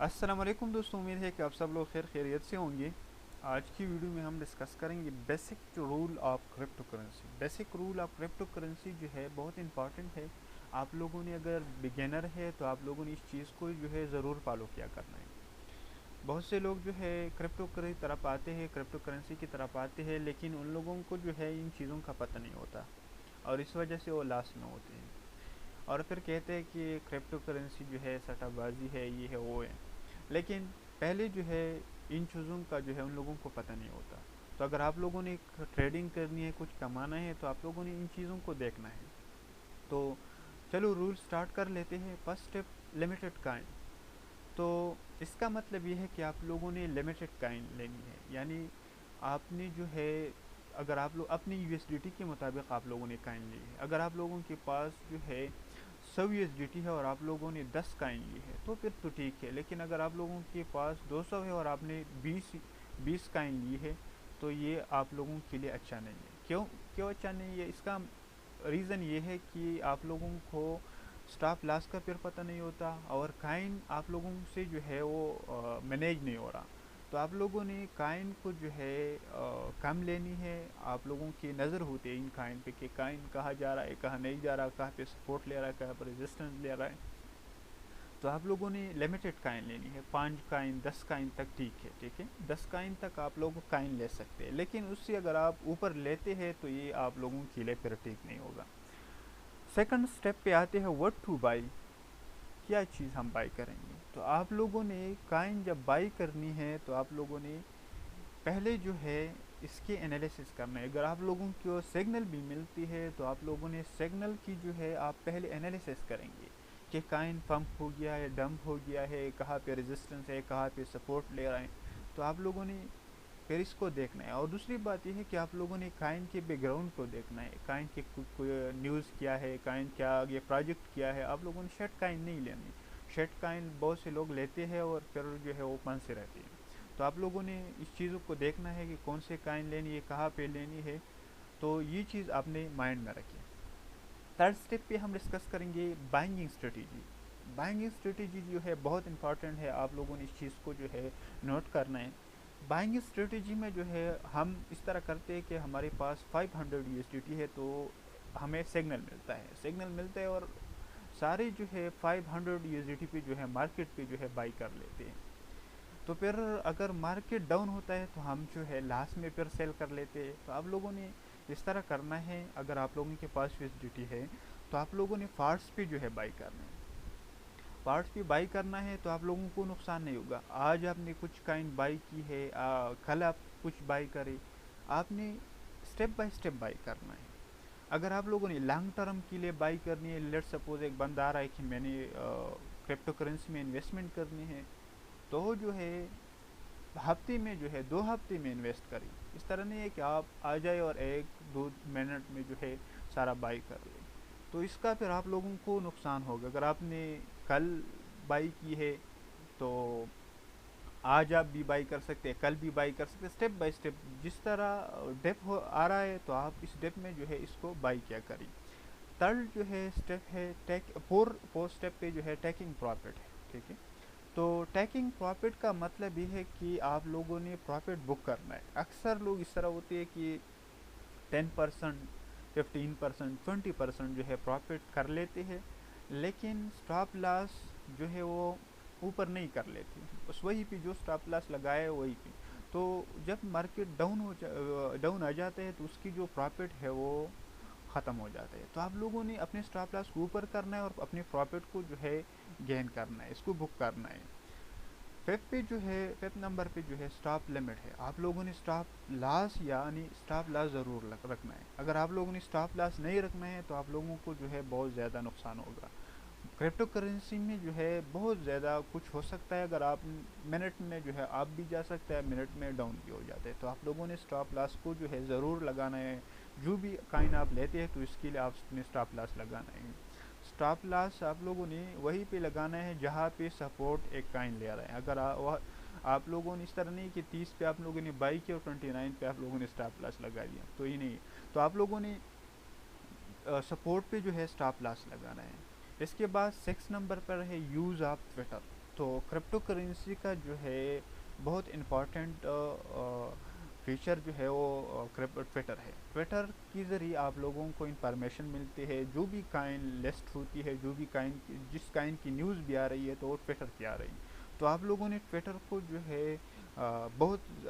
السلام علیکم دوستوں، امید ہے کہ آپ سب لوگ خیر خیریت سے ہوں گے۔ آج کی ویڈیو میں ہم ڈسکس کریں گے basic rule of cryptocurrency. Basic rule of cryptocurrency جو ہے بہت امپارٹنٹ ہے۔ آپ لوگوں نے اگر بگینر ہے تو آپ لوگوں نے اس چیز کو جو ہے ضرور فالو کیا کرنا ہے۔ بہت سے لوگ جو ہے کرپٹو کی طرف آتے ہیں، کرپٹو کرنسی کی طرف آتے ہیں، لیکن ان لوگوں کو جو ہے ان چیزوں کا پتہ نہیں ہوتا اور اس وجہ سے وہ لاس میں ہوتے ہیں اور پھر کہتے ہیں کہ کرپٹو کرنسی جو ہے سٹا بازی ہے، یہ ہے وہ ہے، لیکن پہلے جو ہے ان چیزوں کا جو ہے ان لوگوں کو پتہ نہیں ہوتا۔ تو اگر آپ لوگوں نے ٹریڈنگ کرنی ہے، کچھ کمانا ہے، تو آپ لوگوں نے ان چیزوں کو دیکھنا ہے۔ تو چلو رول سٹارٹ کر لیتے ہیں۔ فرسٹ اسٹیپ لمیٹڈ کائن۔ تو اس کا مطلب یہ ہے کہ آپ لوگوں نے لمیٹڈ کائن لینی ہے، یعنی آپ نے جو ہے اگر آپ لوگ اپنی یو ایس ڈی ٹی کے مطابق آپ لوگوں نے کائن لی ہے، اگر آپ لوگوں کے پاس جو ہے 100 USDT ہے اور آپ لوگوں نے 10 کائن لی ہے تو پھر تو ٹھیک ہے، لیکن اگر آپ لوگوں کے پاس 200 ہے اور آپ نے 20 کائن لی ہے تو یہ آپ لوگوں کے لیے اچھا نہیں ہے۔ کیوں اچھا نہیں ہے؟ اس کا ریزن یہ ہے کہ آپ لوگوں کو سٹاپ لاس کا پھر پتہ نہیں ہوتا اور کائن آپ لوگوں سے جو ہے وہ مینیج نہیں ہو رہا۔ تو آپ لوگوں نے کائن کو جو ہے کم لینی ہے۔ آپ لوگوں کی نظر ہوتی ہے ان کائن پہ کہ کائن کہاں جا رہا ہے، کہاں نہیں جا رہا، کہاں پہ سپورٹ لے رہا ہے، کہاں پہ ریزسٹنس لے رہا ہے۔ تو آپ لوگوں نے لمیٹڈ کائن لینی ہے، 5 کائن 10 کائن تک ٹھیک ہے 10 کائن تک آپ لوگ کائن لے سکتے ہیں، لیکن اس سے اگر آپ اوپر لیتے ہیں تو یہ آپ لوگوں کے لیے پھر ٹھیک نہیں ہوگا۔ سیکنڈ سٹیپ پہ آتے ہیں وٹ ٹو بائی، کیا چیز ہم بائی کریں گے۔ تو آپ لوگوں نے کائن جب بائی کرنی ہے تو آپ لوگوں نے پہلے جو ہے اس کے انالیسس کرنا ہے۔ اگر آپ لوگوں کو سگنل بھی ملتی ہے تو آپ لوگوں نے سگنل کی جو ہے آپ پہلے انالیسس کریں گے کہ کائن پمپ ہو گیا ہے، ڈمپ ہو گیا ہے، کہاں پہ ریزسٹنس ہے، کہاں پہ سپورٹ لے رہے ہیں۔ تو آپ لوگوں نے پھر اس کو دیکھنا ہے۔ اور دوسری بات یہ ہے کہ آپ لوگوں نے کائن کے بیک گراؤنڈ کو دیکھنا ہے، کائن کے نیوز کیا ہے، کائن کیا آگے پروجیکٹ کیا ہے۔ آپ لوگوں نے شٹ کائن نہیں لینی۔ شٹ کائن بہت سے لوگ لیتے ہیں اور پھر جو ہے وہ پن سے رہتے ہیں۔ تو آپ لوگوں نے اس چیزوں کو دیکھنا ہے کہ کون سے کائن لینی ہے، کہاں پہ لینی ہے۔ تو یہ چیز آپ نے مائنڈ میں رکھیں۔ تھرڈ اسٹیپ پہ ہم ڈسکس کریں گے بائنگنگ اسٹریٹجی۔ بائنگنگ اسٹریٹجی جو ہے بہت امپارٹنٹ ہے، آپ لوگوں نے اس چیز کو جو ہے نوٹ کرنا ہے۔ بائنگ اسٹریٹجی میں جو ہے ہم اس طرح کرتے ہیں کہ ہمارے پاس 500 USDT ہے تو ہمیں سگنل ملتا ہے، اور سارے جو ہے 500 USDT پہ جو ہے مارکیٹ پہ جو ہے بائی کر لیتے ہیں۔ تو پھر اگر مارکیٹ ڈاؤن ہوتا ہے تو ہم جو ہے لاسٹ میں پھر سیل کر لیتے ہیں۔ تو آپ لوگوں نے اس طرح کرنا ہے، اگر آپ لوگوں کے پاس USDT ہے تو آپ لوگوں نے فارٹس پہ جو ہے بائی کرنا ہے۔ پارٹس بھی بائی کرنا ہے تو آپ لوگوں کو نقصان نہیں ہوگا۔ آج آپ نے کچھ کائن بائی کی ہے، کل آپ کچھ بائی کرے، آپ نے اسٹیپ بائی اسٹیپ بائی کرنا ہے۔ اگر آپ لوگوں نے لانگ ٹرم کے لیے بائی کرنی ہے، لیٹ سپوز ایک بندہ آ رہا ہے کہ میں نے کرپٹو کرنسی میں انویسٹمنٹ کرنی ہے، تو جو ہے ہفتے میں جو ہے 2 ہفتے میں انویسٹ کریں۔ اس طرح نہیں ہے کہ آپ آ جائے اور 1-2 منٹ میں جو ہے سارا بائی کر لیں، تو اس کا پھر آپ لوگوں کو نقصان ہوگا۔ اگر آپ نے کل بائی کی ہے تو آج آپ بھی بائی کر سکتے ہیں، کل بھی بائی کر سکتے ہیں، اسٹیپ بائی اسٹیپ جس طرح ڈیپ آ رہا ہے تو آپ اس ڈیپ میں جو ہے اس کو بائی کیا کریں۔ تھرڈ جو ہے اسٹیپ ہے فور اسٹیپ پہ جو ہے ٹیکنگ پروفٹ ہے، ٹھیک ہے۔ تو ٹیکنگ پروفٹ کا مطلب یہ ہے کہ آپ لوگوں نے پروفٹ بک کرنا ہے۔ اکثر لوگ اس طرح ہوتے ہیں کہ 10%، 15%، 20% جو ہے پروفٹ کر لیتے ہیں، لیکن اسٹاپ لاس جو ہے وہ اوپر نہیں کر لیتے، بس وہی پہ جو اسٹاپ لاس لگائے وہی پہ۔ تو جب مارکیٹ ڈاؤن آ جاتا ہے تو اس کی جو پروفٹ ہے وہ ختم ہو جاتا ہے۔ تو آپ لوگوں نے اپنے اسٹاپ لاس کو اوپر کرنا ہے اور اپنے پروفٹ کو جو ہے گین کرنا ہے، اس کو بک کرنا ہے۔ ففتھ نمبر پہ جو ہے اسٹاپ لمٹ ہے۔ آپ لوگوں نے اسٹاپ لاس یعنی اسٹاپ لاس ضرور رکھنا ہے۔ اگر آپ لوگوں نے اسٹاپ لاس نہیں رکھنا ہے تو آپ لوگوں کو جو ہے بہت زیادہ نقصان ہوگا۔ کرپٹو کرنسی میں جو ہے بہت زیادہ کچھ ہو سکتا ہے، اگر آپ منٹ میں جو ہے آپ بھی جا سکتا ہے، منٹ میں ڈاؤن بھی ہو جاتا ہے۔ تو آپ لوگوں نے اسٹاپ لاس کو جو ہے ضرور لگانا ہے۔ جو بھی کائن آپ لیتے ہیں تو اس کے لیے آپ نے اسٹاپ لاس لگانا ہے۔ اسٹاپ لاس آپ لوگوں نے وہیں پہ لگانا ہے جہاں پہ سپورٹ ایک کائن لے رہا ہے۔ اگر آپ لوگوں نے اس طرح نہیں کہ 30 پہ آپ لوگوں نے بائی کیا اور 29 پہ آپ لوگوں نے اسٹاپ لاس لگا دیا، تو یہ نہیں۔ تو آپ لوگوں نے سپورٹ پہ جو ہے اسٹاپ لاس لگانا ہے۔ اس کے بعد 6 نمبر پر ہے یوز آف ٹویٹر۔ تو کرپٹو کرنسی کا جو ہے بہت امپورٹنٹ فیچر جو ہے وہ ٹویٹر ہے. ٹویٹر کے ذریعے آپ لوگوں کو انفارمیشن ملتی ہے, جو بھی کائن لسٹ ہوتی ہے, جو بھی کائن جس کائن کی نیوز بھی آ رہی ہے تو وہ ٹویٹر پہ آ رہی ہے. تو آپ لوگوں نے ٹویٹر کو جو ہے بہت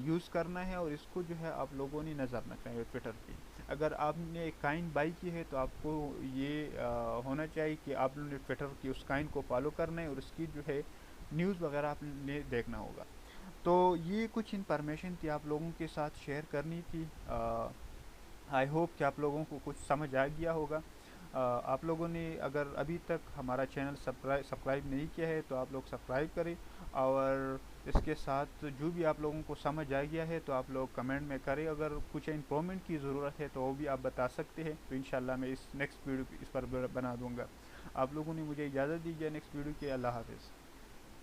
یوز کرنا ہے, اور اس کو جو ہے آپ لوگوں نے نظر رکھنا ہے ٹویٹر پہ. اگر آپ نے ایک کائن بائی کی ہے تو آپ کو یہ ہونا چاہیے کہ آپ نے ٹویٹر کی اس کائن کو فالو کرنا ہے, اور اس کی جو ہے نیوز وغیرہ آپ نے دیکھنا ہوگا. تو یہ کچھ انفارمیشن تھی آپ لوگوں کے ساتھ شیئر کرنی تھی. آئی ہوپ کہ آپ لوگوں کو کچھ سمجھ آ گیا ہوگا. آپ لوگوں نے اگر ابھی تک ہمارا چینل سبسکرائب نہیں کیا ہے تو آپ لوگ سبسکرائب کریں, اور اس کے ساتھ جو بھی آپ لوگوں کو سمجھ آ گیا ہے تو آپ لوگ کمنٹ میں کریں. اگر کچھ امپرومنٹ کی ضرورت ہے تو وہ بھی آپ بتا سکتے ہیں, تو انشاءاللہ میں اس نیکسٹ ویڈیو اس پر بنا دوں گا. آپ لوگوں نے مجھے اجازت دیجیے نیکسٹ ویڈیو کی. اللہ حافظ.